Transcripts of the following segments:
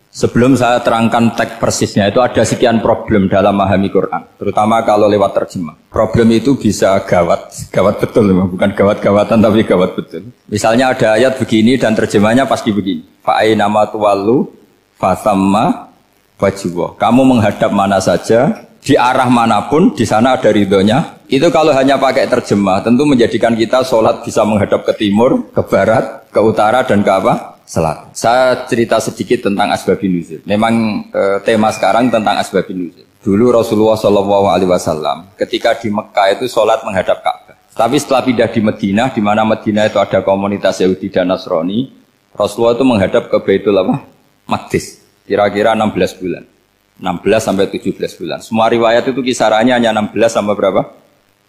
Sebelum saya terangkan teks persisnya, itu ada sekian problem dalam memahami Quran, terutama kalau lewat terjemah. Problem itu bisa gawat betul, bukan gawat-gawatan tapi gawat betul. Misalnya ada ayat begini dan terjemahnya pasti begini. Fa'aina ma tuwallu fasamma wajhullah. Kamu menghadap mana saja, di arah manapun, di sana ada ridhonya. Itu kalau hanya pakai terjemah, tentu menjadikan kita sholat bisa menghadap ke timur, ke barat, ke utara, dan ke apa? Selatan. Saya cerita sedikit tentang asbabun nuzul. Memang tema sekarang tentang asbabun nuzul. Dulu Rasulullah SAW ketika di Mekah itu sholat menghadap Ka'bah. Tapi setelah pindah di Madinah, di mana Madinah itu ada komunitas Yahudi dan Nasrani, Rasulullah itu menghadap ke Baitul Maqdis. Kira-kira 16 bulan. 16 sampai 17 bulan. Semua riwayat itu kisarannya hanya 16 sampai berapa?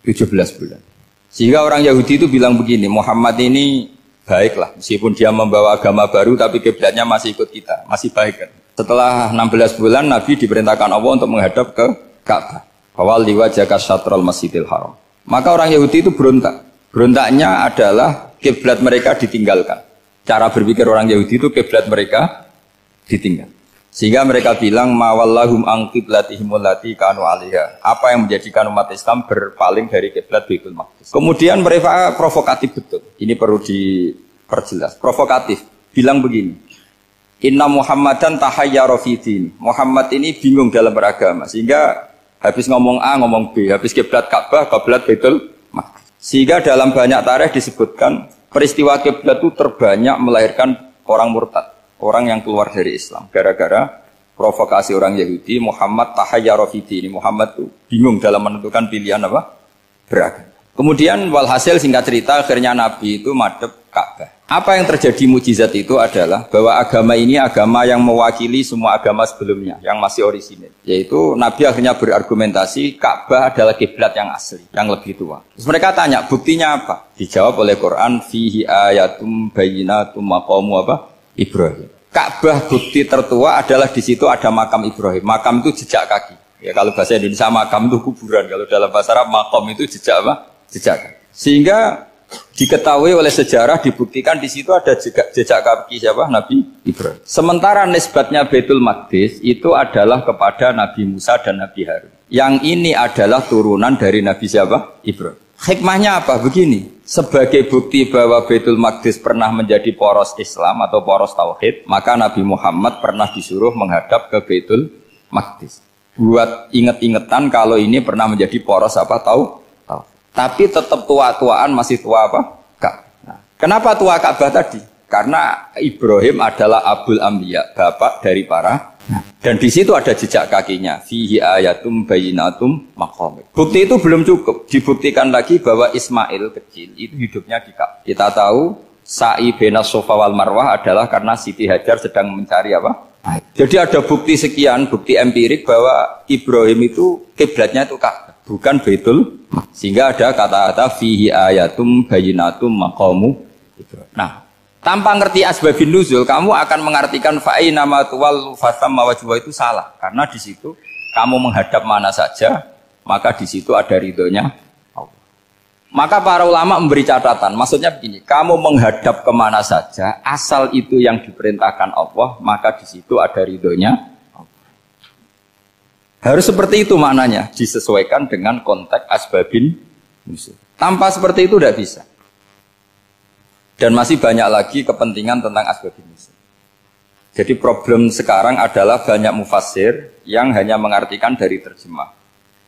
17 bulan. Sehingga orang Yahudi itu bilang begini, Muhammad ini baiklah, meskipun dia membawa agama baru, tapi kiblatnya masih ikut kita, masih baik kan. Setelah 16 bulan, Nabi diperintahkan Allah untuk menghadap ke Ka'bah. Fawal liwajhaka syatrul masjidil haram. Maka orang Yahudi itu berontak. Berontaknya adalah kiblat mereka ditinggalkan. Cara berpikir orang Yahudi itu kiblat mereka ditinggal. Sehingga mereka bilang mawallahum an qiblatihimul lati kanu 'alaiha. Apa yang menjadikan umat Islam berpaling dari kiblat Baitul Maqdis. Kemudian mereka provokatif betul. Ini perlu diperjelas. Provokatif. Bilang begini. Inna Muhammadan tahayyara fi din. Muhammad ini bingung dalam beragama. Sehingga habis ngomong A ngomong B, habis kiblat Ka'bah, kiblat Baitul Maqdis. Sehingga dalam banyak tarikh disebutkan peristiwa kiblat itu terbanyak melahirkan orang murtad. Orang yang keluar dari Islam gara-gara provokasi orang Yahudi. Muhammad tahayyara fi din. Muhammad itu bingung dalam menentukan pilihan apa? Beragama. Kemudian walhasil singkat cerita akhirnya Nabi itu madhep Ka'bah. Apa yang terjadi mukjizat itu adalah bahwa agama ini agama yang mewakili semua agama sebelumnya yang masih orisinil. Yaitu Nabi akhirnya berargumentasi Ka'bah adalah kiblat yang asli, yang lebih tua. Terus mereka tanya, buktinya apa? Dijawab oleh Quran, fihi ayatum bayyinatum maqamu apa? Ibrahim. Ka'bah bukti tertua adalah di situ ada makam Ibrahim. Makam itu jejak kaki. Ya kalau bahasa Indonesia makam itu kuburan. Kalau dalam bahasa Arab makam itu jejak apa? Jejak kaki. Sehingga diketahui oleh sejarah dibuktikan di situ ada jejak kaki siapa? Nabi Ibrahim. Sementara nisbatnya Baitul Maqdis itu adalah kepada Nabi Musa dan Nabi Harun. Yang ini adalah turunan dari Nabi siapa? Ibrahim. Hikmahnya apa? Begini, sebagai bukti bahwa Baitul Maqdis pernah menjadi poros Islam atau poros Tauhid, maka Nabi Muhammad pernah disuruh menghadap ke Baitul Maqdis. Buat inget-ingetan kalau ini pernah menjadi poros apa? Tahu. Tapi tetap tua-tuaan masih tua apa? Nah, kenapa tua Ka'bah tadi? Karena Ibrahim adalah Abul Anbiya, bapak dari para. Dan di situ ada jejak kakinya. Fihi ayatum bayyinatum maqam. Bukti itu belum cukup. Dibuktikan lagi bahwa Ismail kecil itu hidupnya di Ka'bah. Kita tahu sa'i bainas Safa wal Marwah adalah karena Siti Hajar sedang mencari apa? Jadi ada bukti sekian, bukti empirik bahwa Ibrahim itu kiblatnya itu Ka'bah, bukan Baitul. Sehingga ada kata-kata fihi ayatum bayyinatum maqamu Ibrahim. Nah, tanpa ngerti asbabun nuzul, kamu akan mengartikan fa'ina ma tuwallu fasamma wajhullah itu salah. Karena di situ kamu menghadap mana saja, maka di situ ada ridhonya Allah. Maka para ulama memberi catatan, maksudnya begini, kamu menghadap kemana saja, asal itu yang diperintahkan Allah, maka di situ ada ridhonya Allah. Harus seperti itu maknanya, disesuaikan dengan konteks asbabun nuzul. Tanpa seperti itu tidak bisa. Dan masih banyak lagi kepentingan tentang asbabun nuzul. Jadi problem sekarang adalah banyak mufassir yang hanya mengartikan dari terjemah.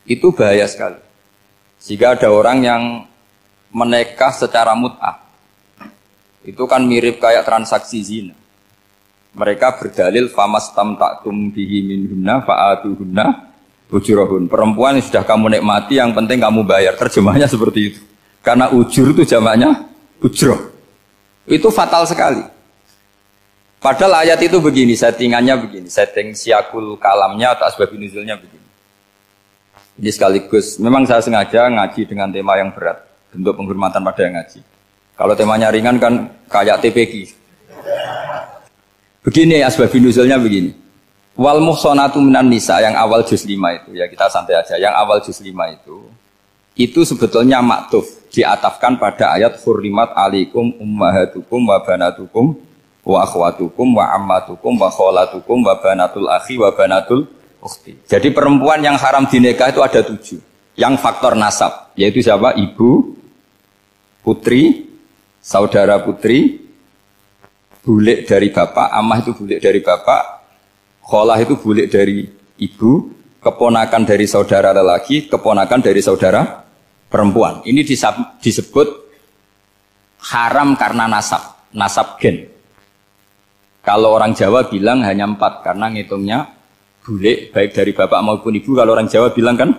Itu bahaya sekali. Sehingga ada orang yang menikah secara mut'ah. Itu kan mirip kayak transaksi zina. Mereka berdalil famastamta'tum bihi minhunna fa'atuhunna ujurahun. Perempuan yang sudah kamu nikmati yang penting kamu bayar. Terjemahnya seperti itu. Karena ujur itu jamaknya ujroh. Itu fatal sekali. Padahal ayat itu begini, settingannya begini, setting siakul kalamnya atau asbabun nuzulnya begini. Ini sekaligus, memang saya sengaja ngaji dengan tema yang berat, bentuk penghormatan pada yang ngaji. Kalau temanya ringan kan kayak TPQ. Begini asbabun nuzulnya begini. Wal muhsanatu minan nisa yang awal juz 5 itu, ya kita santai aja, yang awal juz 5 itu sebetulnya maktuf, diatafkan pada ayat hurrimat alaikum ummahatukum wa banatukum wa akhwatukum wa ammatukum wa kholatukum wa banatul akhi wa banatul ukhti. Jadi perempuan yang haram dinikah itu ada 7. Yang faktor nasab, yaitu siapa? Ibu, putri, saudara putri, bulik dari bapak, amah itu bulik dari bapak, kholah itu bulik dari ibu, keponakan dari saudara lelaki, keponakan dari saudara perempuan. Ini disebut haram karena nasab gen. Kalau orang Jawa bilang hanya 4 karena ngitungnya bulik baik dari bapak maupun ibu. Kalau orang Jawa bilang kan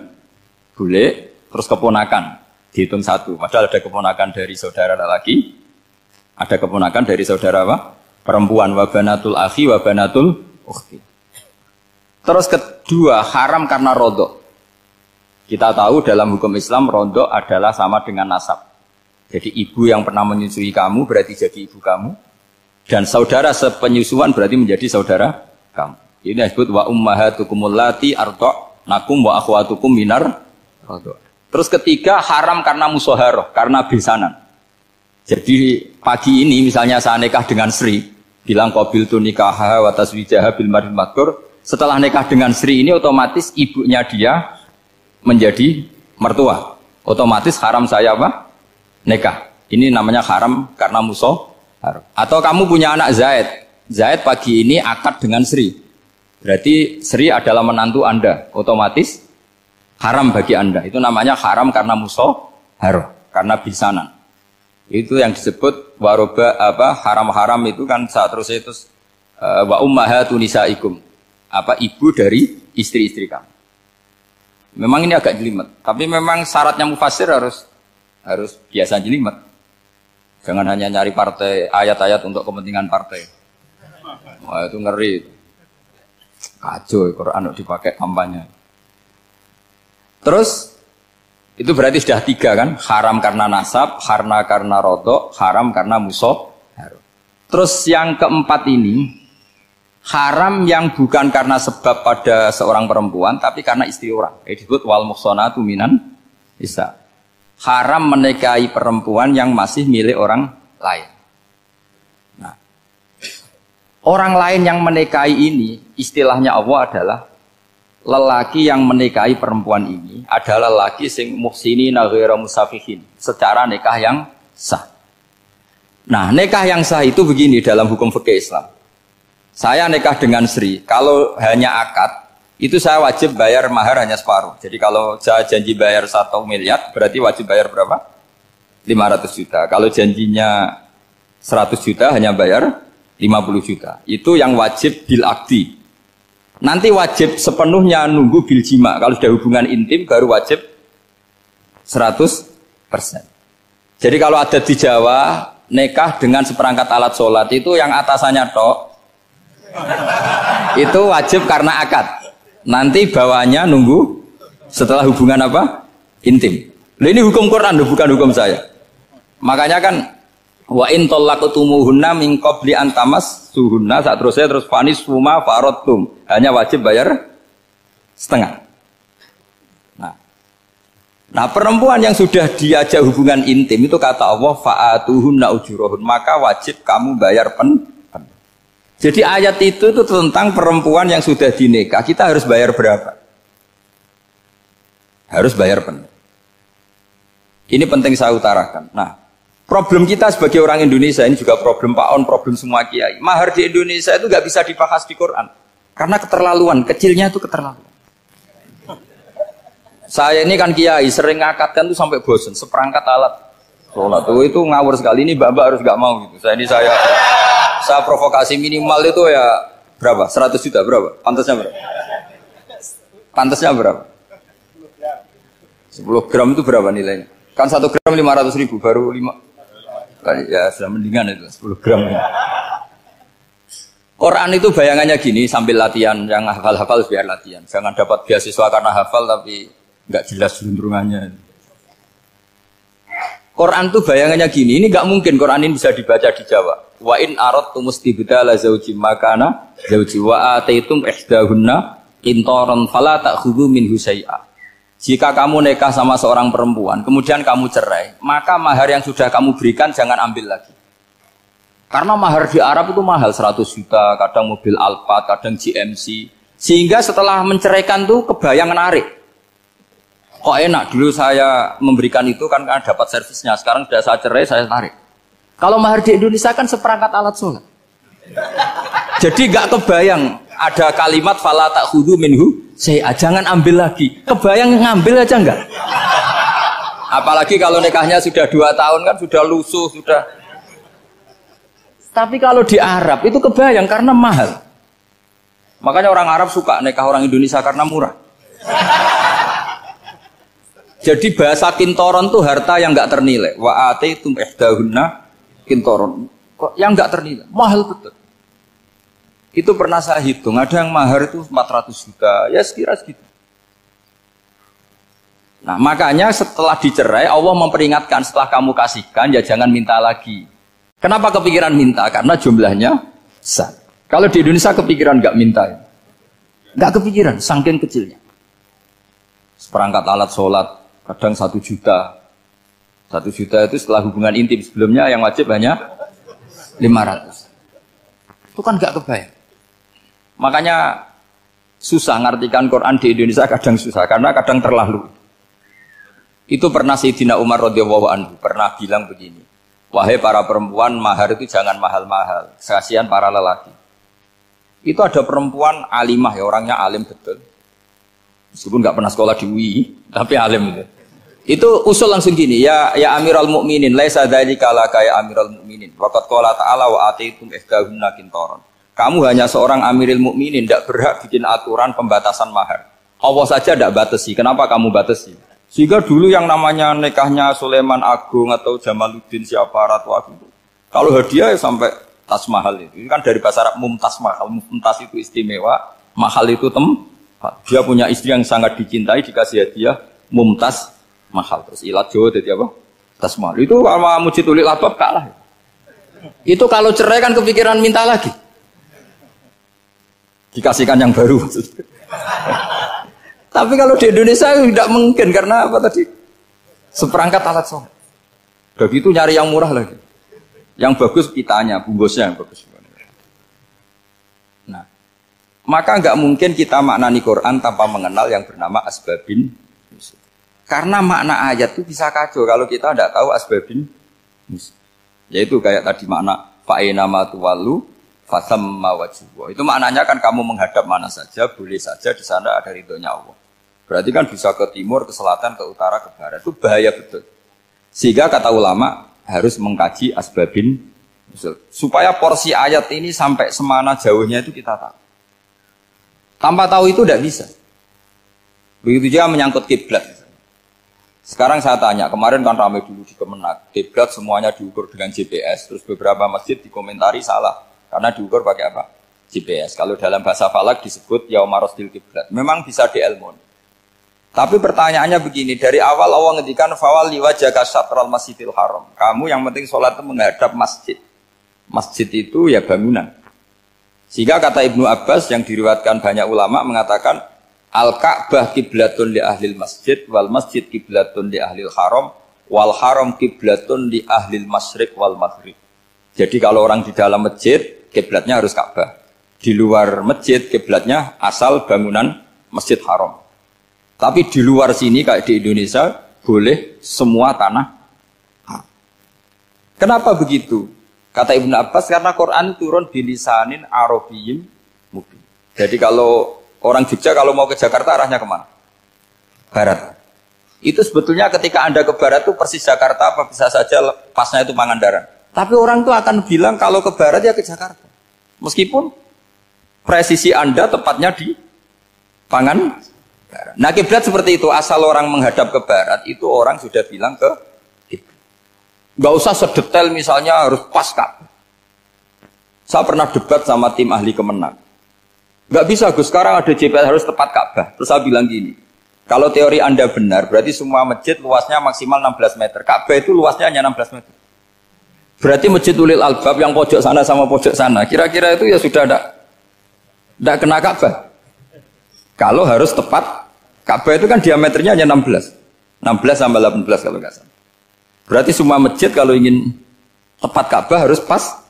bulik terus keponakan dihitung 1. Padahal ada keponakan dari saudara lelaki, ada keponakan dari saudara apa? Perempuan. Wa banatul akhi wa banatul ukhti. Terus kedua haram karena rodok. Kita tahu dalam hukum Islam rodok adalah sama dengan nasab. Jadi ibu yang pernah menyusui kamu berarti jadi ibu kamu. Dan saudara sepenyusuan berarti menjadi saudara kamu. Ini disebut wa ummahatukumul lati arda'nakum wa akhwatukum minar radha'. Terus ketiga haram karena musoharoh, karena besanan. Jadi pagi ini misalnya saya nikah dengan Sri, bilang qabiltu nikaha wa taswijaha bil mar'il madkur. Setelah nikah dengan Sri ini otomatis ibunya dia menjadi mertua. Otomatis haram saya apa? Nikah. Ini namanya haram karena musoharoh. Atau kamu punya anak Zaid. Zaid pagi ini akad dengan Sri. Berarti Sri adalah menantu Anda. Otomatis haram bagi Anda. Itu namanya haram karena musoharoh, karena bisanan. Itu yang disebut waroba haram-haram itu kan seterusnya itu wa ummahatu nisaikum. Ibu dari istri-istri kamu. Memang ini agak jelimet, tapi memang syaratnya mufassir harus biasa jelimet. Jangan hanya nyari partai, ayat-ayat untuk kepentingan partai. Wah itu ngeri. Kacau, Quran dipakai kampanye. Terus, itu berarti sudah 3 kan? Haram karena nasab, karena rodok, haram karena musoh. Terus yang keempat ini, haram yang bukan karena sebab pada seorang perempuan, tapi karena istri orang. Disebut wal muhsanatu minan nisa. Haram menikahi perempuan yang masih milik orang lain. Nah, orang lain yang menikahi ini, istilahnya Allah adalah lelaki yang menikahi perempuan ini adalah lelaki sing muhsinina ghairu musafihin, secara nikah yang sah. Nah, nikah yang sah itu begini dalam hukum fikih Islam. Saya nikah dengan Sri, kalau hanya akad itu saya wajib bayar mahar hanya separuh. Jadi kalau saya janji bayar 1 miliar, berarti wajib bayar berapa? 500 juta. Kalau janjinya 100 juta, hanya bayar 50 juta. Itu yang wajib bil akdi. Nanti wajib sepenuhnya nunggu bil jima. Kalau sudah hubungan intim, baru wajib 100%. Jadi kalau ada di Jawa, nikah dengan seperangkat alat sholat, itu yang atasannya tok, itu wajib karena akad. Nanti bawahnya nunggu setelah hubungan apa? Intim. Loh, ini hukum Quran, bukan hukum saya. Makanya kan wa in talaqtumuhunna min qabli an tamassuhunna, saat terus fanis huma faradtum. Hanya wajib bayar setengah. Nah, perempuan yang sudah diajak hubungan intim itu kata Allah fa'atuhunna ujurahun, maka wajib kamu bayar penuh. Jadi ayat itu tentang perempuan yang sudah dinikah, kita harus bayar berapa? Harus bayar penuh. Ini penting saya utarakan. Nah, problem kita sebagai orang Indonesia, ini juga problem Pak On, problem semua kiai. Mahar di Indonesia itu nggak bisa dibahas di Quran. Karena keterlaluan, kecilnya itu keterlaluan. Saya ini kan kiai, sering ngakatkan tuh sampai bosan, seperangkat alat sholat itu ngawur sekali. Ini mbak-mbak harus nggak mau gitu. Saya provokasi minimal itu ya berapa? 100 juta berapa? Pantasnya berapa? Pantasnya berapa? 10 gram itu berapa nilainya? Kan 1 gram 500.000, baru 5. Ya sudah mendingan itu 10 gram. Quran itu bayangannya gini, sambil latihan, yang hafal-hafal biar latihan. Jangan dapat beasiswa karena hafal tapi nggak jelas juntrungannya. Quran itu bayangannya gini, ini nggak mungkin Quran ini bisa dibaca di Jawa. Wa in aradtum istibdala zawji makana zawji wa ataitum ihdahunna qintaran fala ta'khudhu minhu syai'a. Jika kamu nikah sama seorang perempuan, kemudian kamu cerai, maka mahar yang sudah kamu berikan jangan ambil lagi. Karena mahar di Arab itu mahal 100 juta, kadang mobil Alphard, kadang GMC. Sehingga setelah menceraikan tuh kebayang menarik. Kok enak dulu saya memberikan itu kan dapat servisnya. Sekarang sudah saya cerai, saya tarik. Kalau mahar di Indonesia kan seperangkat alat sholat. Jadi gak kebayang ada kalimat fala ta'khudhu minhu saya jangan ambil lagi. Kebayang ngambil aja enggak? Apalagi kalau nikahnya sudah 2 tahun kan sudah lusuh, sudah. Tapi kalau di Arab itu kebayang karena mahal. Makanya orang Arab suka nikah orang Indonesia karena murah. Jadi bahasa kintoron tuh harta yang enggak ternilai. Wa ataitum ihdahunna kintoron. Kok yang enggak ternilai? Mahal betul. Itu pernah saya hitung, ada yang mahar itu 400 juta. Ya sekira segitu. Nah, makanya setelah dicerai Allah memperingatkan setelah kamu kasihkan ya jangan minta lagi. Kenapa kepikiran minta? Karena jumlahnya besar. Kalau di Indonesia kepikiran nggak minta, ya? Nggak kepikiran, saking kecilnya. Seperangkat alat sholat, kadang 1 juta. 1 juta itu setelah hubungan intim. Sebelumnya yang wajib hanya 500. Itu kan nggak kebayang. Makanya susah ngartikan Quran di Indonesia kadang susah, karena kadang terlalu. Itu pernah Sayyidina Umar radhiyallahu anhu pernah bilang begini. Wahai para perempuan, mahar itu jangan mahal-mahal. Kasihan para lelaki. Itu ada perempuan alimah ya, orangnya alim betul. Meskipun nggak pernah sekolah di UI, tapi alim itu. Itu usul langsung gini, ya Amirul Mukminin, laisa dzalika laka ya Amirul Mukminin. Waqad qala ta'ala wa ataitum ihdahunna qintaran. Kamu hanya seorang Amirul Mukminin, tidak berhak bikin aturan pembatasan mahar. Allah saja tidak batasi. Kenapa kamu batasi? Sehingga dulu yang namanya nikahnya Sulaiman Agung atau Jamaluddin siapa Ratu Agung, kalau hadiah ya sampai tas mahal itu. Ini kan dari bahasa Arab mumtaz mahal. Mumtaz itu istimewa, mahal itu tempat. Dia punya istri yang sangat dicintai, dikasih hadiah mumtaz mahal. Terus ilat Jawa jadi apa? Tas mahal. Itu sama Mujid Ulil Albab kalah. Itu kalau cerai kan kepikiran minta lagi. Dikasihkan yang baru. Tapi kalau di Indonesia tidak mungkin karena apa tadi? Seperangkat alat sholat. Begitu nyari yang murah lagi. Yang bagus kitanya, bungkusnya yang bagus. Nah, maka nggak mungkin kita maknani Quran tanpa mengenal yang bernama asbabin. Karena makna ayat itu bisa kacau kalau kita tidak tahu asbabin. Yaitu kayak tadi makna fa'ina ma tuwallu fasamma wajhu. Itu maknanya kan kamu menghadap mana saja, boleh saja di sana ada ridhonya Allah. Berarti kan bisa ke timur, ke selatan, ke utara, ke barat. Itu bahaya betul. Sehingga kata ulama harus mengkaji asbabin supaya porsi ayat ini sampai semana jauhnya itu kita tahu. Tanpa tahu itu tidak bisa. Begitu juga menyangkut kiblat. Sekarang saya tanya, kemarin kan ramai dulu di Kemenak, kiblat semuanya diukur dengan GPS, terus beberapa masjid dikomentari salah karena diukur pakai apa? GPS. Kalau dalam bahasa falak disebut yaumarosdil kiblat. Memang bisa diilmun. Tapi pertanyaannya begini, dari awal Allah ngendikan fawalli wajhaka syatral masjidil haram. Kamu yang penting sholat itu menghadap masjid. Masjid itu ya bangunan. Sehingga kata Ibnu Abbas yang diriwayatkan banyak ulama mengatakan al-Ka'bah kiblatun li ahlil masjid wal masjid kiblatun li ahlil haram wal haram kiblatun li ahlil masyriq wal maghrib. Jadi kalau orang di dalam masjid kiblatnya harus Ka'bah. Di luar masjid kiblatnya asal bangunan Masjid Haram. Tapi di luar sini kayak di Indonesia boleh semua tanah. Kenapa begitu? Kata Ibnu Abbas karena Quran turun bilisanin arabiyyin mubin. Jadi kalau orang Jogja kalau mau ke Jakarta arahnya kemana? Barat. Itu sebetulnya ketika Anda ke barat itu persis Jakarta apa bisa saja pasnya itu Pangandaran. Tapi orang itu akan bilang kalau ke barat ya ke Jakarta. Meskipun presisi Anda tepatnya di Pangandaran. Nah kiblat seperti itu, asal orang menghadap ke barat itu orang sudah bilang ke kiblat. Gak usah sedetail misalnya harus pas Ka'bah. Saya pernah debat sama tim ahli Kemenak. Gak bisa Gus, sekarang ada GPS harus tepat Ka'bah. Terus saya bilang gini, kalau teori Anda benar berarti semua masjid luasnya maksimal 16 meter. Ka'bah itu luasnya hanya 16 meter. Berarti Masjid Ulil Albab yang pojok sana sama pojok sana, kira-kira itu ya sudah tidak kena Ka'bah. Kalau harus tepat Ka'bah itu kan diameternya hanya 16 sampai 18 kalau nggak salah. Berarti semua masjid kalau ingin tepat Ka'bah harus pas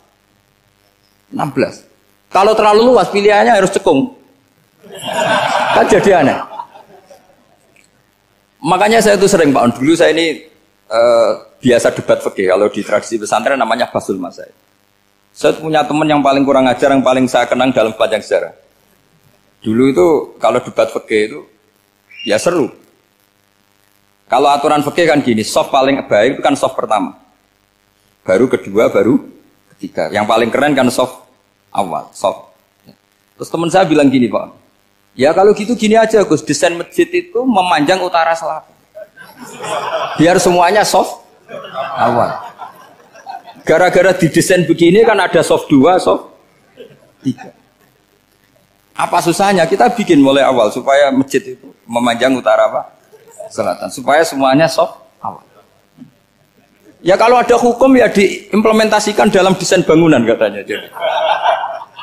16. Kalau terlalu luas pilihannya harus cekung. Kan jadi aneh. Makanya saya itu sering Pak, dulu saya ini biasa debat fikih. Kalau di tradisi pesantren namanya Basul Masail. Saya punya teman yang paling kurang ajar, yang paling saya kenang dalam panjang sejarah. Dulu itu kalau debat fikih itu ya seru. Kalau aturan fikih kan gini, soft paling baik itu kan soft pertama. Baru kedua, baru ketiga. Yang paling keren kan soft awal, soft. Terus teman saya bilang gini Pak, ya kalau gitu gini aja Gus, desain masjid itu memanjang utara selatan. Biar semuanya soft awal. Gara-gara didesain begini kan ada soft 2, soft 3. Apa susahnya? Kita bikin mulai awal supaya masjid itu memanjang utara apa? Selatan. Supaya semuanya soft awal. Ya kalau ada hukum ya diimplementasikan dalam desain bangunan katanya. Jadi.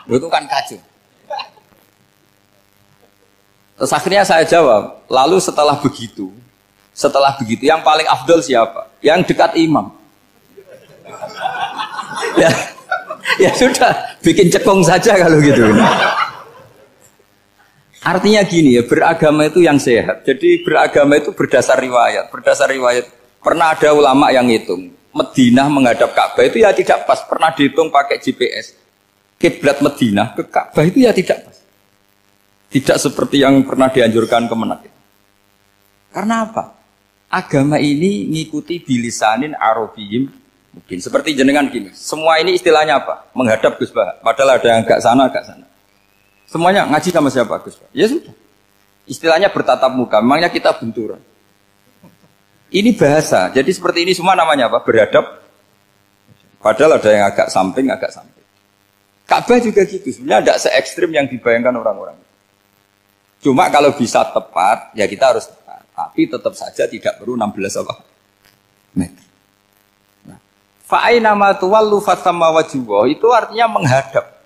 Itu kan kacau. Terus akhirnya saya jawab, lalu setelah begitu yang paling afdol siapa? Yang dekat imam. Ya sudah, bikin cekung saja kalau gitu. Artinya gini ya, beragama itu yang sehat. Jadi beragama itu berdasar riwayat. Berdasar riwayat, pernah ada ulama yang ngitung. Madinah menghadap Ka'bah itu ya tidak pas. Pernah dihitung pakai GPS. Kiblat Madinah ke Ka'bah itu ya tidak pas. Tidak seperti yang pernah dianjurkan Kemenak. Karena apa? Agama ini ngikuti bilisanin Arabiyyin mungkin. Seperti jenengan gini. Semua ini istilahnya apa? Menghadap Gus Bah. Padahal ada yang agak sana, agak sana. Semuanya ngaji sama siapa Gus Bah? Ya sudah. Istilahnya bertatap muka. Memangnya kita benturan. Ini bahasa. Jadi seperti ini semua namanya apa? Berhadap. Padahal ada yang agak samping, agak samping. Ka'bah juga gitu. Sebenarnya tidak se-ekstrim yang dibayangkan orang-orang. Cuma kalau bisa tepat, ya kita harus tepat. Tapi tetap saja tidak perlu 16 apa? Meter. Nah, fa'aina ma tuwallu fathamma wajhullah itu artinya menghadap.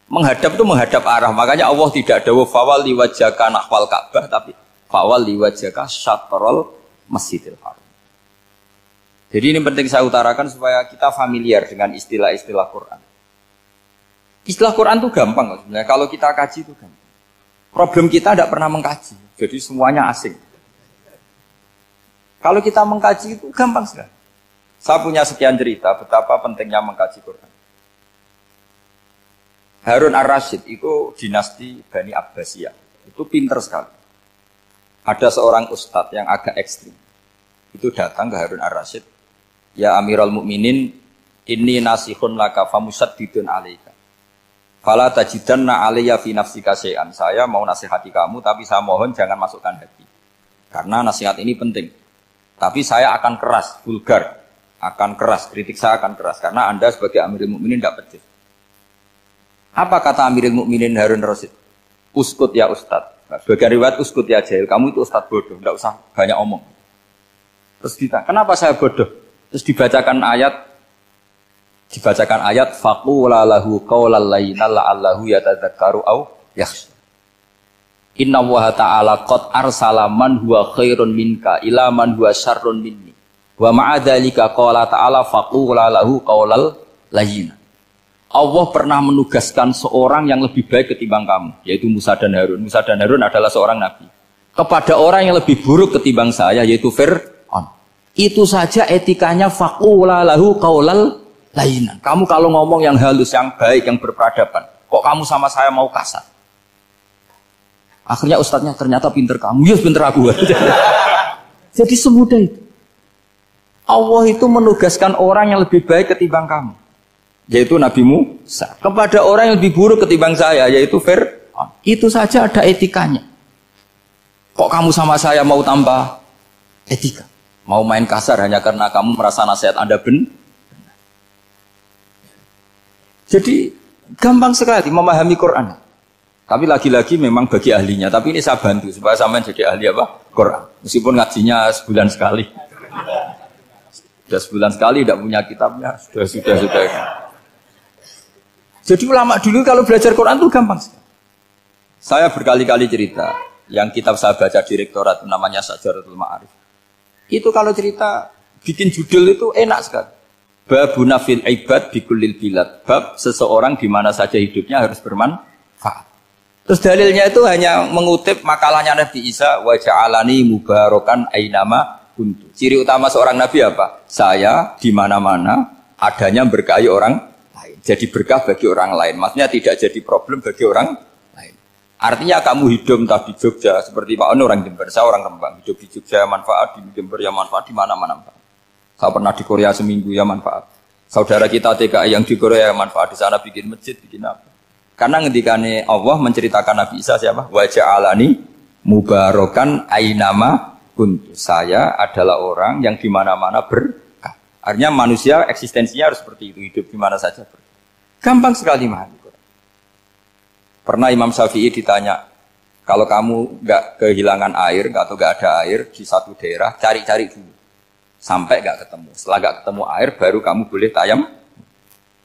Menghadap itu menghadap arah. Makanya Allah tidak dawuh fawalli wajhaka nahwal Ka'bah, tapi fawalli wajhaka syatrul Masjidil Haram. Jadi ini penting saya utarakan supaya kita familiar dengan istilah-istilah Quran. Istilah Quran itu gampang sebenarnya. Kalau kita kaji itu gampang. Problem kita tidak pernah mengkaji. Jadi semuanya asing. Kalau kita mengkaji itu gampang sekali. Saya punya sekian cerita betapa pentingnya mengkaji Quran. Harun ar-Rasyid itu dinasti Bani Abbasiyah. Itu pinter sekali. Ada seorang ustadz yang agak ekstrim. Itu datang ke Harun ar-Rasyid. Ya Amirul Mukminin, inni nasihun laka famusaddidun alaika. Fala tajidanna alayya fi nafsika syai'an. Saya mau nasihati kamu, tapi saya mohon jangan masukkan hati. Karena nasihat ini penting. Tapi saya akan keras, vulgar. Akan keras, kritik saya akan keras. Karena Anda sebagai Amirul Mukminin tidak becus. Apa kata Amirul Mukminin Harun ar-Rasyid? Uskut ya Ustadz. Nah, sebagai riwayat uskut ya jahil. Kamu itu Ustadz bodoh, tidak usah banyak omong. Terus kita, kenapa saya bodoh? Terus dibacakan ayat faqula lahu qaulal layyina la'allahu yatadzakkaru aw yakhsha. Inna Allaha ta'ala qad arsala man huwa khairun minka ila man huwa syarrun minni. Wa ma'a dzalika qala ta'ala faqula lahu qaulal layyina. Allah pernah menugaskan seorang yang lebih baik ketimbang kamu, yaitu Musa dan Harun. Musa dan Harun adalah seorang nabi. Kepada orang yang lebih buruk ketimbang saya, yaitu Fir'aun. Itu saja etikanya faqula lahu qaulal layyina. Kamu kalau ngomong yang halus, yang baik, yang berperadaban, kok kamu sama saya mau kasar? Akhirnya ustadznya ternyata pinter kamu, yes pinter aku. Jadi semudah itu. Allah itu menugaskan orang yang lebih baik ketimbang kamu, yaitu Nabi Musa, kepada orang yang lebih buruk ketimbang saya, yaitu Fir'aun. Itu saja ada etikanya. Kok kamu sama saya mau tambah etika? Mau main kasar hanya karena kamu merasa nasihat Anda benar? Jadi gampang sekali memahami Quran. Tapi lagi-lagi memang bagi ahlinya. Tapi ini saya bantu supaya sampean jadi ahli apa? Quran. Meskipun ngajinya sebulan sekali. Sudah sebulan sekali tidak punya kitabnya. Sudah. Jadi ulama dulu kalau belajar Quran itu gampang sekali. Saya berkali-kali cerita. Yang kitab saya baca di rektorat namanya Syajaratul Ma'arif. Itu kalau cerita bikin judul itu enak sekali. Babuna fil ibad bikulil bilad. Bab seseorang di mana saja hidupnya harus bermanfaat. Terus dalilnya itu hanya mengutip makalahnya Nabi Isa, wa ja'alani mubarakan ainama kuntu. Ciri utama seorang nabi apa? Saya di mana-mana adanya berkahi orang lain. Jadi berkah bagi orang lain. Maksudnya tidak jadi problem bagi orang lain. Artinya kamu hidup entah di Jogja seperti Pak Ono orang Jember, saya orang Rembang. Hidup di Jogja manfaat, di Jember ya manfaat, di mana-mana manfaat. Saya pernah di Korea seminggu ya manfaat. Saudara kita TKI yang di Korea ya manfaat, di sana bikin masjid, bikin apa. Karena ngendikane Allah menceritakan Nabi Isa siapa? Wa ja'alani mubarakan ainama kuntu. Saya adalah orang yang di mana-mana berkah. Artinya manusia eksistensinya harus seperti itu, hidup di mana saja berkah. Gampang sekali memahami Quran. Pernah Imam Syafi'i ditanya, kalau kamu nggak kehilangan air atau nggak ada air di satu daerah, cari-cari dulu. Sampai nggak ketemu. Setelah nggak ketemu air, baru kamu boleh tayam.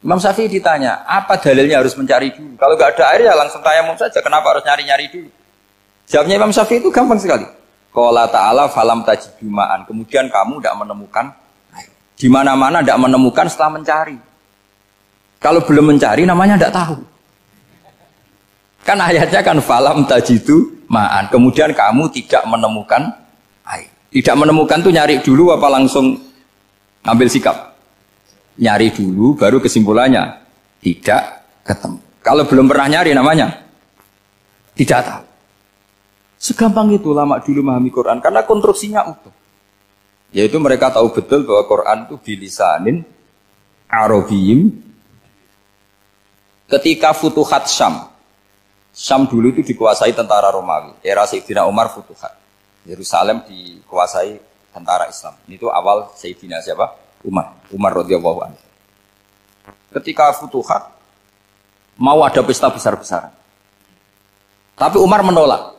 Imam Syafi'i ditanya, apa dalilnya harus mencari dulu? Kalau nggak ada air ya langsung tayamum saja. Kenapa harus nyari-nyari dulu? Jawabnya Imam Syafi'i itu gampang sekali. Qala ta'ala falam tajidu ma'an. Kemudian kamu tidak menemukan air. Di mana-mana tidak menemukan setelah mencari. Kalau belum mencari namanya tidak tahu. Kan ayatnya kan falam tajidu ma'an. Kemudian kamu tidak menemukan air. Tidak menemukan tuh nyari dulu apa langsung ambil sikap? Nyari dulu baru kesimpulannya tidak ketemu. Kalau belum pernah nyari namanya tidak tahu. Segampang itu ulama dulu memahami Quran karena konstruksinya utuh. Yaitu mereka tahu betul bahwa Quran itu bilisanin Arabiyim. Ketika Futuhat Syam. Syam dulu itu dikuasai tentara Romawi. Era Sayyidina Umar Futuhat. Yerusalem dikuasai tentara Islam. Itu awal Sayyidina siapa? Umar radhiyallahu anhu. Ketika Futuhat mau ada pesta besar-besaran. Tapi Umar menolak.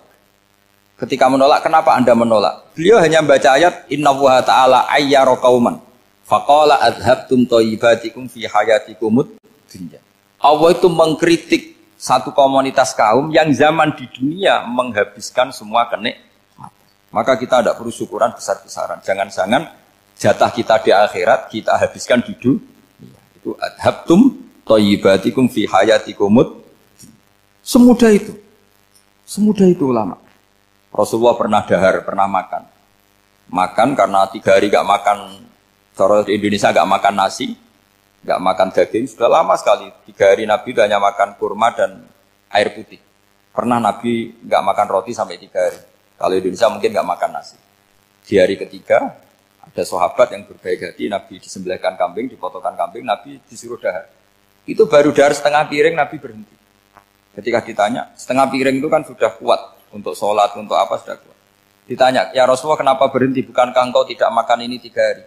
Ketika menolak, kenapa Anda menolak? Beliau hanya membaca ayat Innallaha ta'ala ayyara qauman faqala adhabtum thayyibatikum fi hayatikumud dunya. Allah itu mengkritik satu komunitas kaum yang zaman di dunia menghabiskan semua kenikmatan. Maka kita tidak perlu syukuran besar-besaran. Jangan-jangan jatah kita di akhirat kita habiskan di dunia. Itu adhabtum thayyibatikum fi hayatikumud. Semudah itu. Semudah itu ulama. Rasulullah pernah dahar, pernah makan. Makan karena 3 hari gak makan, cara di Indonesia gak makan nasi, gak makan daging. Sudah lama sekali. 3 hari Nabi hanya makan kurma dan air putih. Pernah Nabi gak makan roti sampai 3 hari. Kalau Indonesia mungkin nggak makan nasi. Di hari ketiga ada sahabat yang berbaik hati, Nabi disembelihkan kambing, dipotongkan kambing, Nabi disuruh dahar. Itu baru dahar setengah piring, Nabi berhenti. Ketika ditanya, setengah piring itu kan sudah kuat untuk sholat, untuk apa sudah kuat. Ditanya, ya Rasulullah kenapa berhenti? Bukankah engkau tidak makan ini 3 hari?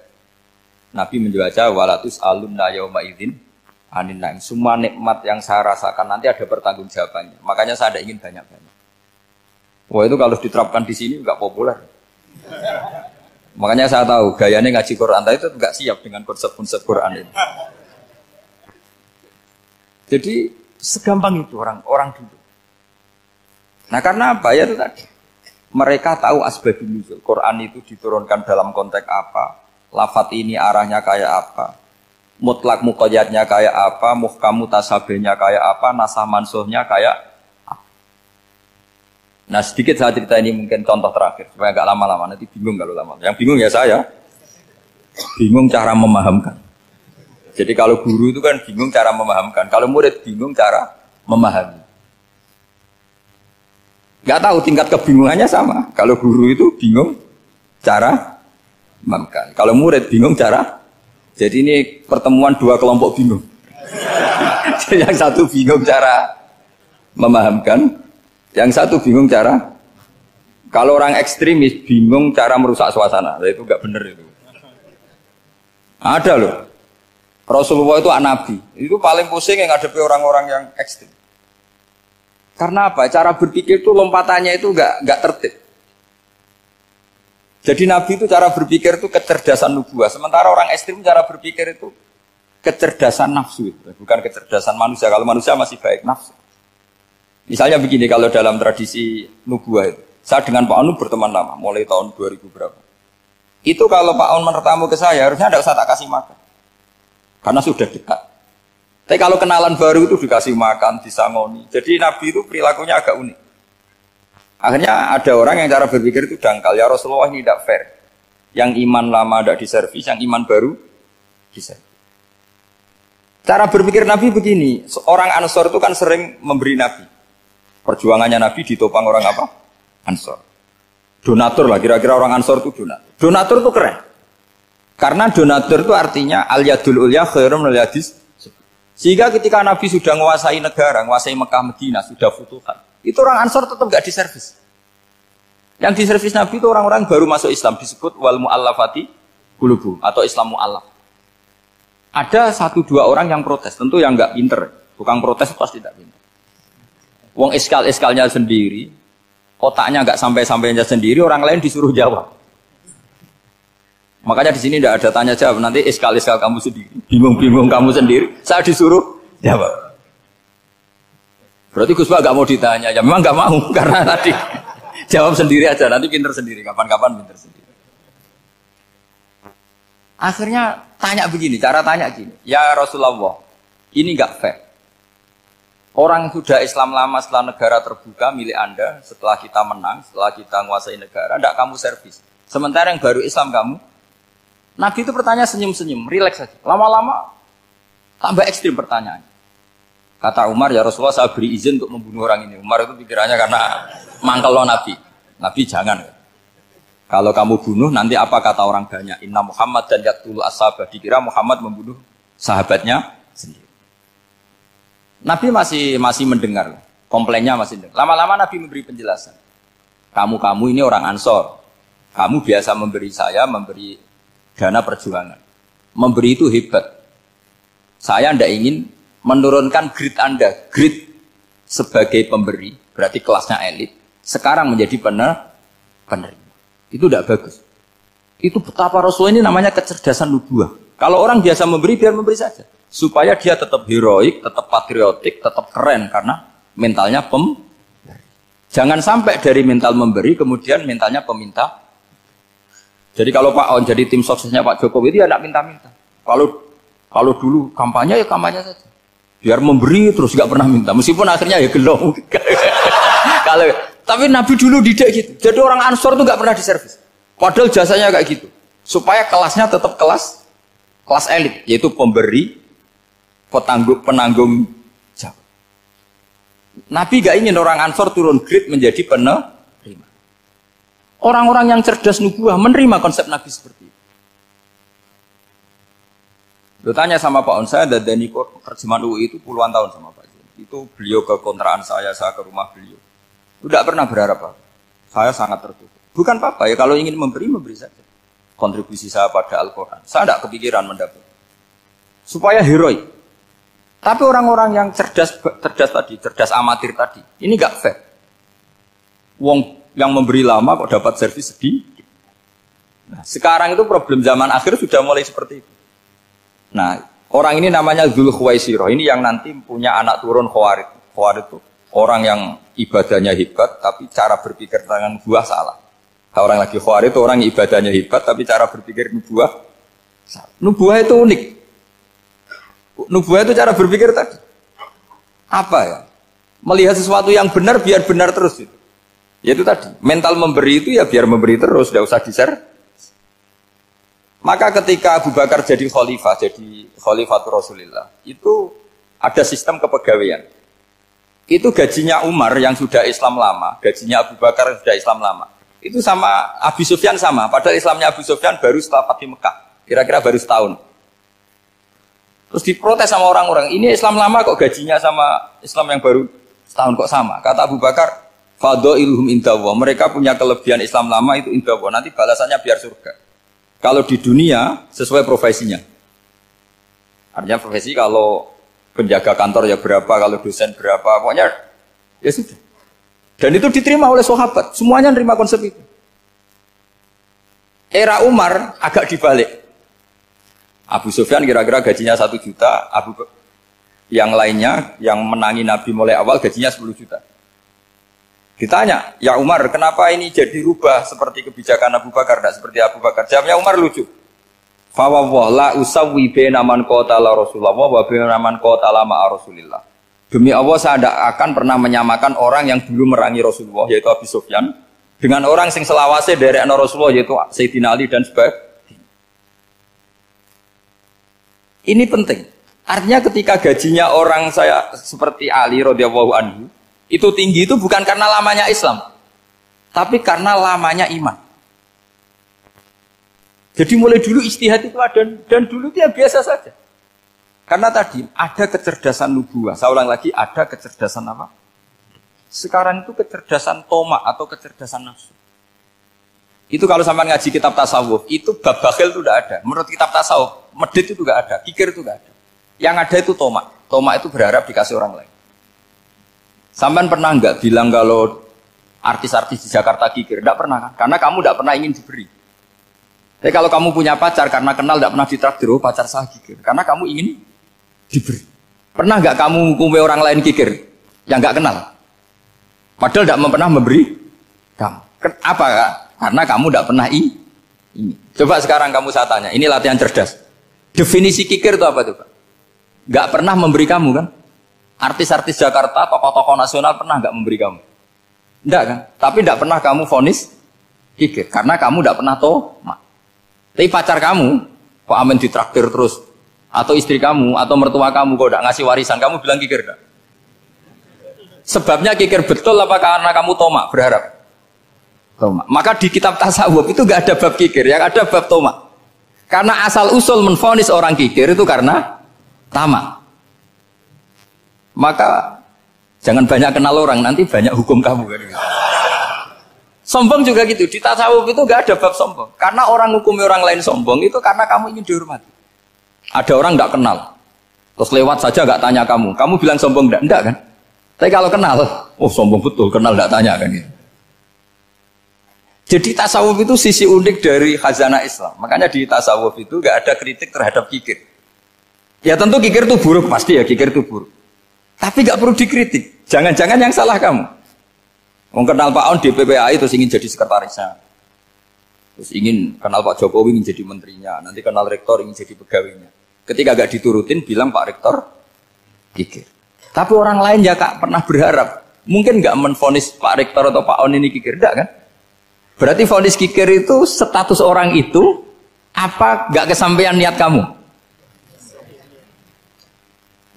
Nabi menjawab, walatus alunna yauma idzin anin naim. Semua nikmat yang saya rasakan nanti ada pertanggungjawabannya. Makanya saya tidak ingin banyak-banyak. Wah itu kalau diterapkan di sini nggak populer. Makanya saya tahu gayanya ngaji Quran itu nggak siap dengan konsep-konsep Quran ini. Jadi segampang itu orang dulu. Nah karena apa ya itu tadi? Mereka tahu asbabun nuzul. Quran itu diturunkan dalam konteks apa? Lafat ini arahnya kayak apa? Mutlak muqayyadnya kayak apa? Muhkam mutasabihnya kayak apa? Nasah mansuhnya kayak. Nah sedikit saya cerita ini mungkin contoh terakhir supaya agak lama-lama nanti bingung kalau lama. Yang bingung ya saya bingung cara memahamkan. Jadi kalau guru itu kan bingung cara memahamkan, kalau murid bingung cara memahami. Gak tahu tingkat kebingungannya sama. Kalau guru itu bingung cara memahamkan, kalau murid bingung cara. Jadi ini pertemuan 2 kelompok bingung. Yang satu bingung cara memahamkan. Yang satu bingung cara, kalau orang ekstremis bingung cara merusak suasana, itu nggak benar itu. Ada loh, Rasulullah itu nabi, itu paling pusing yang ngadepi orang-orang yang ekstrim. Karena apa? Cara berpikir itu lompatannya itu nggak tertib. Jadi nabi itu cara berpikir itu kecerdasan nubuah, sementara orang ekstrim cara berpikir itu kecerdasan nafsu, bukan kecerdasan manusia. Kalau manusia masih baik nafsu. Misalnya begini, kalau dalam tradisi nubuah itu, saya dengan Pak Anu berteman lama, mulai tahun 2000 berapa. Itu kalau Pak Anu bertamu ke saya, harusnya tidak usah tak kasih makan. karena sudah dekat. Tapi kalau kenalan baru itu dikasih makan, disangoni. Jadi Nabi itu perilakunya agak unik. Akhirnya ada orang yang cara berpikir itu dangkal. Ya Rasulullah ini tidak fair. Yang iman lama tidak diservis, yang iman baru diservis. Cara berpikir Nabi begini, orang Ansor itu kan sering memberi Nabi. Perjuangannya Nabi ditopang orang apa? Ansor. Donatur lah, kira-kira orang Ansor itu donatur. Donatur itu keren. Karena donatur itu artinya al-yadul ulya khairum minal yadis. Sehingga ketika Nabi sudah menguasai negara, menguasai Mekah Madinah, sudah futuhat, itu orang Ansor tetap gak diservis. Yang diservis Nabi itu orang-orang baru masuk Islam, disebut wal mu'allafati qulubuhum atau Islam mu'allaf. Ada 1-2 orang yang protes, tentu yang gak pinter. Tukang protes pasti tidak pinter. Wong iskal-iskalnya sendiri, otaknya gak sampai-sampainya sendiri, orang lain disuruh jawab. Makanya di sini tidak ada tanya jawab, nanti iskal-iskal kamu sendiri, bingung-bingung kamu sendiri, saya disuruh jawab. Berarti Gus Pak gak mau ditanya, ya memang gak mau, karena tadi jawab sendiri aja, nanti pinter sendiri, kapan-kapan pinter sendiri. Akhirnya tanya begini, cara tanya gini, ya Rasulullah, ini gak fair. Orang sudah Islam lama setelah negara terbuka milik Anda, setelah kita menang, setelah kita menguasai negara, tidak kamu servis. Sementara yang baru Islam kamu, Nabi itu bertanya senyum-senyum, rileks saja. Lama-lama tambah ekstrim pertanyaannya. Kata Umar, ya Rasulullah saya beri izin untuk membunuh orang ini. Umar itu pikirannya karena mangkel lo Nabi. Nabi jangan. Kalau kamu bunuh nanti apa kata orang banyak? Inna Muhammad dan yaqtulu ashabah. Dikira Muhammad membunuh sahabatnya sendiri. Nabi masih mendengar. Komplainnya masih dengar. Lama-lama Nabi memberi penjelasan. Kamu ini orang Ansor. Kamu biasa memberi saya, memberi dana perjuangan. Memberi itu hebat. Saya tidak ingin menurunkan grade Anda. Grade sebagai pemberi, berarti kelasnya elit. Sekarang menjadi penerima. Itu tidak bagus. Itu betapa Rasul ini namanya kecerdasan nubuah. Kalau orang biasa memberi, biar memberi saja. Supaya dia tetap heroik, tetap patriotik, tetap keren. Karena mentalnya pemberi. Jangan sampai dari mental memberi, kemudian mentalnya peminta. Jadi kalau Pak On jadi tim suksesnya Pak Jokowi itu ya tidak minta-minta. Kalau dulu kampanye ya kampanye saja. Biar memberi terus nggak pernah minta. Meskipun akhirnya ya gelong. Tapi Nabi dulu tidak gitu. Jadi orang Ansor itu nggak pernah diservis. Padahal jasanya kayak gitu. Supaya kelasnya tetap kelas elit, yaitu pemberi, penanggung jawab. Nabi nggak ingin orang Ansor turun grade menjadi penerima. Orang-orang yang cerdas nubuah menerima konsep Nabi seperti itu. Lo tanya sama Pak On, saya dadani terjemahan UI itu puluhan tahun sama Pak. Itu beliau ke kontrakan saya ke rumah beliau. Tidak pernah berharap apa. Saya sangat tertutup. Bukan apa-apa ya, kalau ingin memberi saja. Kontribusi saya pada Al-Quran. Saya tidak kepikiran mendapat. Supaya heroik. Tapi orang-orang yang cerdas amatir tadi, ini nggak fair. Wong yang memberi lama kok dapat servis sedikit. Nah, sekarang itu problem zaman akhir sudah mulai seperti itu. Nah, orang ini namanya Dzul Khuwaisirah. Ini yang nanti punya anak turun Khawarid. Khawarid itu orang yang ibadahnya hebat, tapi cara berpikir tentang nubuah salah. Orang lagi Khawarid itu orang yang ibadahnya hebat, tapi cara berpikir nubuah salah. Nubuah itu unik. Nubuah itu cara berpikir tadi. Apa ya? Melihat sesuatu yang benar biar benar terus itu. Yaitu tadi, mental memberi itu ya biar memberi terus, tidak usah di-share. Maka ketika Abu Bakar jadi khalifatul Rasulullah, itu ada sistem kepegawaian. Itu gajinya Umar yang sudah Islam lama, gajinya Abu Bakar yang sudah Islam lama. Itu sama Abu Sufyan sama, padahal Islamnya Abu Sufyan baru setelah Fathu Mekah, kira-kira baru setahun. Terus diprotes sama orang-orang, ini Islam lama kok gajinya sama Islam yang baru setahun kok sama. Kata Abu Bakar, Fadha'iluhum indallah. Mereka punya kelebihan Islam lama itu indallah. Nanti balasannya biar surga. Kalau di dunia sesuai profesinya. Artinya profesi kalau penjaga kantor ya berapa, kalau dosen berapa, pokoknya ya sudah. Dan itu diterima oleh sahabat. Semuanya nerima konsep itu. Era Umar agak dibalik. Abu Sufyan kira-kira gajinya 1 juta, yang lainnya yang menangi Nabi mulai awal gajinya 10 juta. Ditanya, ya Umar, kenapa ini jadi rubah seperti kebijakan Abu Bakar, tidak seperti Abu Bakar? Jawabnya Umar lucu. Fa wa la usawwi baina man qatala Rasulullah wa baina man qatala ma'a Rasulillah. Demi Allah saya tidak akan pernah menyamakan orang yang dulu merangi Rasulullah yaitu Abu Sufyan dengan orang sing selawase dari Rasulullah yaitu Sayyidina Ali dan sebagainya. Ini penting. Artinya ketika gajinya orang saya seperti Ali radhiyallahu anhu itu tinggi itu bukan karena lamanya Islam, tapi karena lamanya iman. Jadi mulai dulu ijtihad itu ada dan dulu dia biasa saja. Karena tadi ada kecerdasan nubuwah. Saya ulang lagi, ada kecerdasan apa? Sekarang itu kecerdasan tomak atau kecerdasan nafsu. Itu kalau sampai ngaji kitab tasawuf, itu bab bakhil itu tidak ada. Menurut kitab tasawuf, medit itu tidak ada, kikir itu tidak ada. Yang ada itu tomak. Tomak itu berharap dikasih orang lain. Sampai pernah nggak bilang kalau artis-artis di Jakarta kikir? Tidak pernah kan? Karena kamu tidak pernah ingin diberi. Tapi kalau kamu punya pacar karena kenal tidak pernah ditraktir, oh pacar saya kikir. Karena kamu ingin diberi. Pernah nggak kamu ngukumi orang lain kikir yang nggak kenal? Padahal tidak pernah memberi kamu. Apa? Karena kamu tidak pernah ini. Coba sekarang kamu saya tanya, ini latihan cerdas. Definisi kikir itu apa tuh Pak? Nggak pernah memberi kamu kan? Artis-artis Jakarta, tokoh-tokoh nasional pernah nggak memberi kamu? Enggak kan? Tapi tidak pernah kamu vonis kikir karena kamu tidak pernah tomak. Tapi pacar kamu, kok amin ditraktir terus? Atau istri kamu, atau mertua kamu, kok tidak ngasih warisan, kamu bilang kikir gak? Sebabnya kikir betul apa karena kamu tomak, berharap? Tomak. Maka di kitab tasawuf itu gak ada bab kikir, yang ada bab tomak. Karena asal usul menvonis orang kikir itu karena tamak. Maka jangan banyak kenal orang, nanti banyak hukum kamu. Sombong juga gitu, di tasawuf itu gak ada bab sombong. Karena orang hukumi orang lain sombong itu karena kamu ingin dihormati. Ada orang gak kenal, terus lewat saja gak tanya kamu bilang sombong enggak kan? Tapi kalau kenal, oh sombong betul, kenal gak tanya kan gitu. Jadi tasawuf itu sisi unik dari khazanah Islam. Makanya di tasawuf itu gak ada kritik terhadap kikir. Ya tentu kikir itu buruk, pasti ya kikir itu buruk. Tapi gak perlu dikritik, jangan-jangan yang salah kamu. Mau kenal Pak On di PPAI terus ingin jadi sekretarisnya, terus ingin kenal Pak Jokowi ingin jadi menterinya, nanti kenal rektor ingin jadi pegawainya. Ketika gak diturutin bilang Pak Rektor kikir. Tapi orang lain ya Kak pernah berharap, mungkin gak menvonis Pak Rektor atau Pak On ini kikir, enggak kan? Berarti vonis kikir itu status orang itu apa gak kesampaian niat kamu?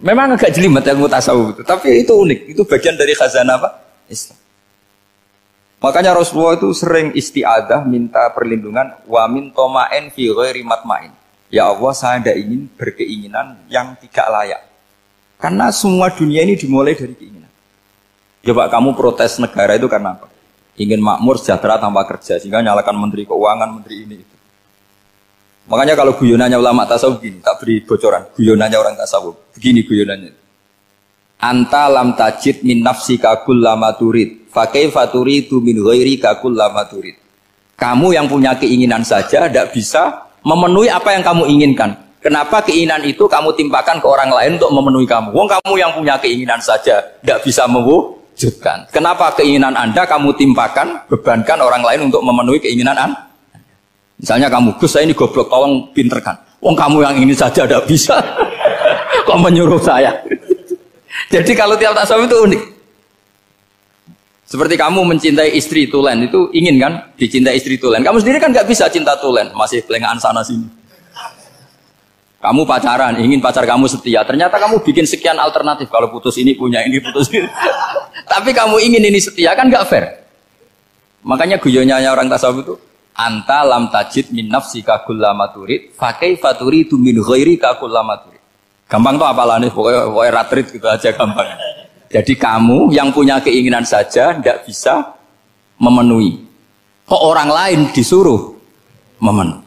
Memang agak jelimet ilmu tasawuf itu, tapi itu unik, itu bagian dari khazanah apa? Islam. Makanya Rasulullah itu sering isti'adah minta perlindungan wa min toma'in fi ghairi matma'in. Ya Allah, saya tidak ingin berkeinginan yang tidak layak. Karena semua dunia ini dimulai dari keinginan. Coba kamu protes negara itu karena apa? Ingin makmur, sejahtera tanpa kerja sehingga nyalakan menteri keuangan, menteri ini itu. Makanya kalau guyonannya ulama tasawuf begini, tak beri bocoran. Guyonannya orang tasawuf. Begini guyonannya. Anta lam tajid min nafsika kullama turid. Fakaifa turidu min ghairika kullama turid. Kamu yang punya keinginan saja tidak bisa memenuhi apa yang kamu inginkan. Kenapa keinginan itu kamu timpakan ke orang lain untuk memenuhi kamu? Wong kamu yang punya keinginan saja tidak bisa mewujudkan. Kenapa keinginan Anda kamu timpakan, bebankan orang lain untuk memenuhi keinginan Anda? Misalnya kamu, Gus saya ini goblok, tolong pinterkan. Wong kamu yang ini saja tidak bisa. Kok menyuruh saya? Jadi kalau tiap tasawuf itu unik. Seperti kamu mencintai istri tulen, itu ingin kan dicintai istri tulen. Kamu sendiri kan nggak bisa cinta tulen, masih pelengahan sana sini. Kamu pacaran, ingin pacar kamu setia. Ternyata kamu bikin sekian alternatif. Kalau putus ini punya ini, putus ini. Tapi kamu ingin ini setia, kan nggak fair. Makanya guyonanya orang tasawuf itu, anta lam tajid min nafsika kullama turid, fakaifa turidu min ghairika kullama turid. Gampang tuh apalane, pokoknya ratrit gitu aja gampang. Jadi kamu yang punya keinginan saja tidak bisa memenuhi. Kok orang lain disuruh memenuhi.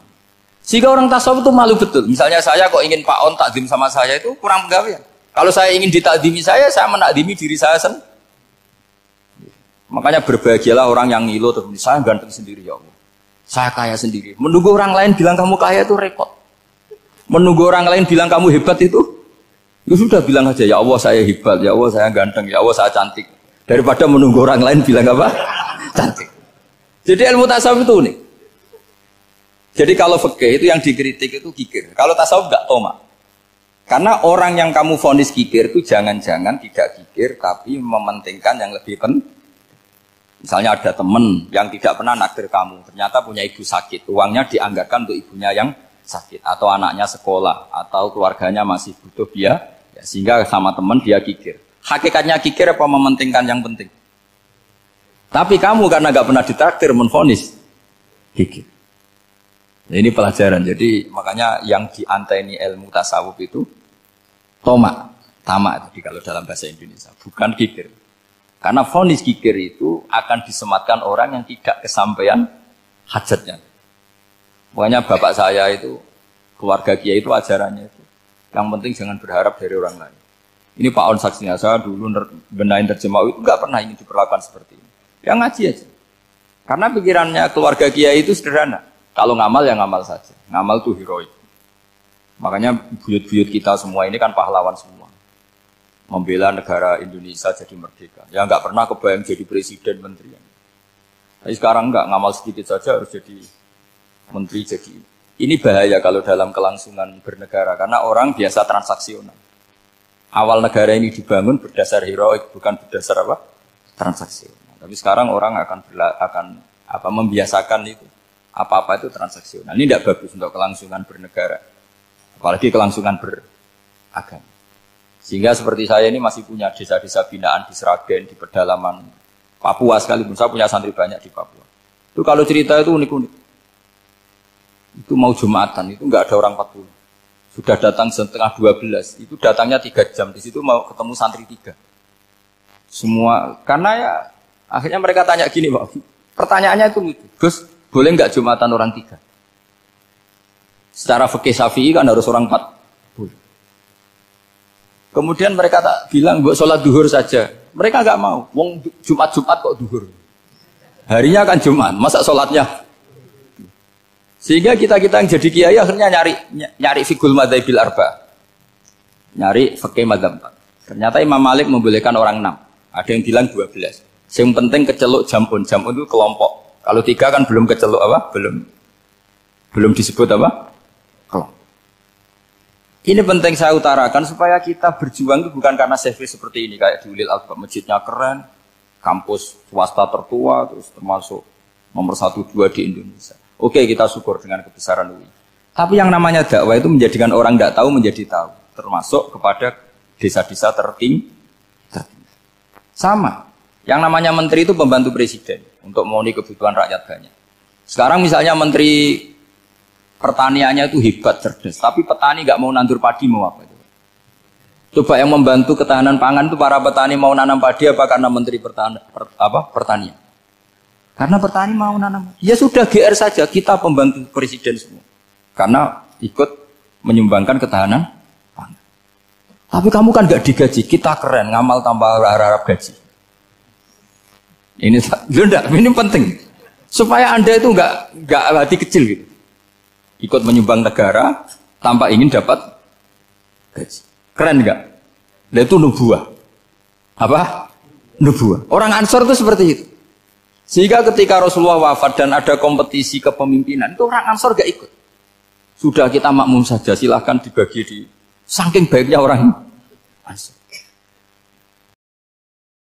Sehingga orang tasawuf itu malu betul. Misalnya saya kok ingin Pak On takdim sama saya itu kurang pegawaian. Kalau saya ingin ditakdimi saya menakdimi diri saya sendiri. Makanya berbahagialah orang yang ngilu terus saya ganteng sendiri ya Allah. Saya kaya sendiri. Menunggu orang lain bilang kamu kaya itu repot. Menunggu orang lain bilang kamu hebat itu, ya sudah bilang aja ya Allah saya hebat, ya Allah saya ganteng, ya Allah saya cantik. Daripada menunggu orang lain bilang apa? Cantik. Jadi ilmu tasawuf itu unik. Jadi kalau fikih itu yang dikritik itu kikir. Kalau tasawuf enggak toma. Karena orang yang kamu vonis kikir itu jangan-jangan tidak kikir tapi mementingkan yang lebih penting. Misalnya ada teman yang tidak pernah naktir kamu, ternyata punya ibu sakit, uangnya dianggarkan untuk ibunya yang sakit, atau anaknya sekolah, atau keluarganya masih butuh dia, ya, sehingga sama teman dia kikir. Hakikatnya kikir apa mementingkan yang penting? Tapi kamu karena nggak pernah ditraktir menvonis kikir. Nah, ini pelajaran. Jadi makanya yang dianteni ilmu tasawuf itu tamak itu kalau dalam bahasa Indonesia, bukan kikir. Karena vonis kikir itu akan disematkan orang yang tidak kesampaian hajatnya. Makanya bapak saya itu, keluarga kiai itu ajarannya itu. Yang penting jangan berharap dari orang lain. Ini Pak On saksinya, saya dulu benahin terjemah itu nggak pernah ingin diperlakukan seperti ini. Yang ngaji aja. Karena pikirannya keluarga kiai itu sederhana. Kalau ngamal ya ngamal saja. Ngamal itu heroik. Makanya buyut-buyut kita semua ini kan pahlawan semua. Membela negara Indonesia jadi merdeka. Ya nggak pernah kebayang jadi presiden, menteri. Tapi sekarang nggak, ngamal sedikit saja harus jadi menteri. Jadi ini bahaya kalau dalam kelangsungan bernegara. Karena orang biasa transaksional. Awal negara ini dibangun berdasar heroik, bukan berdasar apa? Transaksional. Tapi sekarang orang akan membiasakan itu. Apa-apa itu transaksional. Ini tidak bagus untuk kelangsungan bernegara. Apalagi kelangsungan beragama. Sehingga seperti saya ini masih punya desa-desa binaan di Sragen, di pedalaman Papua sekalipun. Saya punya santri banyak di Papua. Itu kalau cerita itu unik-unik. Itu mau Jumatan, itu nggak ada orang 40. Sudah datang setengah 12. Itu datangnya 3 jam. Di situ mau ketemu santri 3. Semua, karena ya akhirnya mereka tanya gini, Pak. Pertanyaannya itu lucu. Gus, boleh nggak Jumatan orang 3? Secara fikih Syafi'i kan harus orang 4. Boleh. Kemudian mereka tak bilang buat sholat duhur saja. Mereka nggak mau. Wong Jumat kok duhur. Harinya kan Jumat, masa sholatnya? Sehingga kita yang jadi kiai akhirnya nyari fikul madzhabil arba. Nyari fikih madzhab 4. Ternyata Imam Malik membolehkan orang 6. Ada yang bilang 12. Yang penting keceluk jamun itu kelompok. Kalau 3 kan belum keceluk apa? Belum disebut apa? Kelompok. Ini penting saya utarakan supaya kita berjuang itu bukan karena selfie seperti ini kayak di Ulil Albab, masjidnya keren, kampus swasta tertua, terus termasuk nomor 1-2 di Indonesia. Oke, kita syukur dengan kebesaran UI. Tapi yang namanya dakwah itu menjadikan orang tidak tahu menjadi tahu, termasuk kepada desa-desa tertinggi. Sama. Yang namanya menteri itu pembantu presiden untuk memenuhi kebutuhan rakyat banyak. Sekarang misalnya menteri pertaniannya itu hebat, cerdas, tapi petani nggak mau nandur padi, mau apa itu? Coba yang membantu ketahanan pangan itu para petani mau nanam padi apa karena menteri pertanian? Karena petani mau nanam. Ya sudah GR saja, kita pembantu presiden semua. Karena ikut menyumbangkan ketahanan pangan. Tapi kamu kan nggak digaji, kita keren, ngamal tanpa harap gaji. Ini penting supaya Anda itu nggak hati kecil gitu, ikut menyumbang negara tanpa ingin dapat gaji. Keren nggak? Nah, itu nubuah. Apa? Nubuah. Orang Ansor itu seperti itu. Sehingga ketika Rasulullah wafat dan ada kompetisi kepemimpinan, itu orang Ansor nggak ikut. Sudah kita makmum saja, silahkan dibagi di. Saking baiknya orang Ansor.